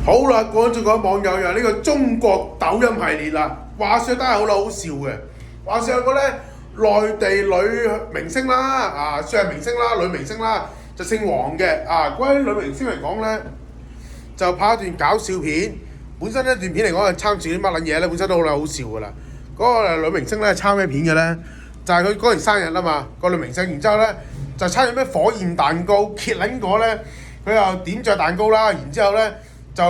好啦，講咗個網友又呢個中國抖音系列啦。話説都係好笑嘅。話説有個咧內地女明星啦，算係明星啦，女明星啦，就姓黃嘅。關於女明星嚟講咧，就拍一段搞笑片。本身呢段片嚟講係參住啲乜撚嘢咧，本身都好笑噶啦。嗰個女明星咧參咩片嘅咧？就係佢嗰年生日啊嘛，個女明星。然之後咧就參咗咩火焰蛋糕，揭撚果咧，佢又點著蛋糕啦，然之後咧。就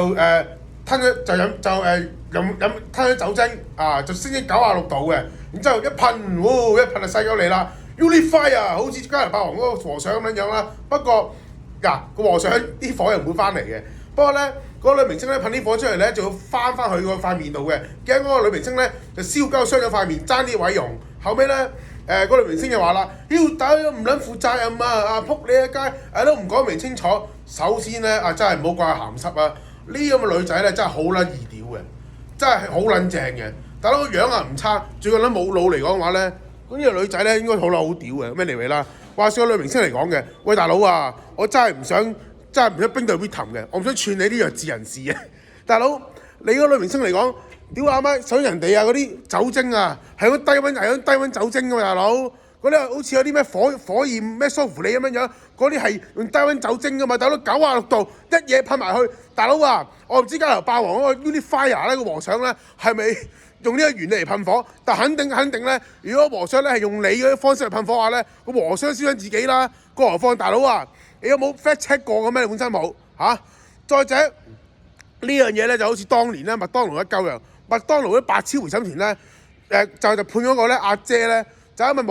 吞咗就飲吞咗酒精就升咗96度嘅，然之後一噴，一噴就細鳩你啦 ，Unifier 好似加拿大王嗰個和尚咁樣啦。不過個和尚啲火又唔會翻嚟嘅。不過咧嗰個女明星咧噴啲火出嚟咧，就要翻去個塊面度嘅。驚嗰個女明星咧就燒鳩傷咗塊面，爭啲毀容。後尾咧嗰個女明星就話啦：屌打唔撚負責任撲你一街，都唔講明清楚。首先咧真係唔好怪鹹濕啊！呢咁嘅女仔咧真係好撚易屌嘅，真係好撚正嘅。大佬個樣唔差，最近都冇腦嚟講嘅話咧，咁呢個女仔咧應該好撚好屌嘅。咩嚟㗎啦？話說個女明星嚟講嘅，喂大佬啊，我真係唔想冰隊 Victim 嘅，我唔想串你啲弱智人士嘅。大佬你嗰個女明星嚟講，屌阿媽想人哋嗰啲酒精係用低溫酒精㗎嘛，大佬。嗰啲好似有啲咩火焰咩蘇芙利咁樣，嗰啲係用低溫酒精㗎嘛，大佬96度一嘢噴埋去，大佬我唔知街頭霸王嗰個 Unifier 咧個和尚咧係咪用呢個原理嚟噴火？但肯定咧，如果和尚咧係用你嗰啲方式嚟噴火嘅話咧，個和尚燒緊自己啦，何況大佬你有冇 fact check 過嘅咩？你本身冇再者呢樣嘢咧就好似當年咧麥當勞一鳩樣，麥當勞啲白超回審團咧就判咗個咧阿姐咧。就因為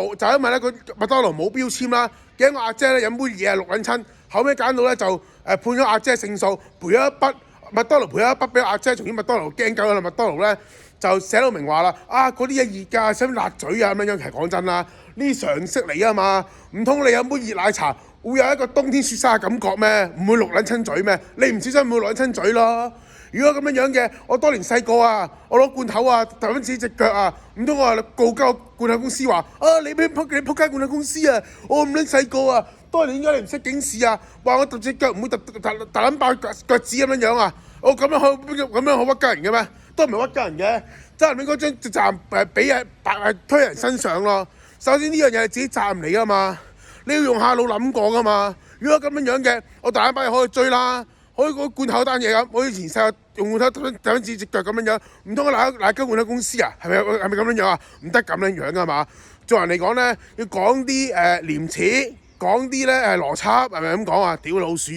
咧佢麥當勞冇標籤啦，驚個阿姐咧飲杯嘢係6撚親，後尾揀到咧就判咗阿姐勝訴，賠咗一筆，麥當勞賠咗一筆俾阿姐，從此麥當勞驚鳩啦，麥當勞咧就寫到明話啦，嗰啲嘢熱㗎，使乜辣嘴啊咁樣。其實講真啦，呢啲常識嚟啊嘛，唔通你飲杯熱奶茶會有一個冬天雪沙嘅感覺咩？唔會6撚親嘴咩？你唔小心會6撚親嘴咯。如果咁樣嘅，我當年細個我攞罐頭揼緊自己隻腳唔通我告鳩罐頭公司話你仆街罐頭公司我唔撚細個當年點解你唔識警示話我揼隻腳唔會揼撚爆腳趾咁樣我咁樣好屈鳩人嘅咩？都唔係屈鳩人嘅，責任應該將責任俾推人身上咯。首先呢樣嘢係自己責任嚟噶嘛，你要用下腦諗過噶嘛。如果咁樣嘅，我大撚把嘢可以追啦。好似嗰罐頭單嘢咁，我以前細個用罐頭揼緊自己隻腳咁樣，唔通我賴鳩罐頭公司係咪咁樣唔得咁樣噶嘛？做人嚟講咧，要講啲廉恥，講啲咧邏輯，係咪咁講屌老鼠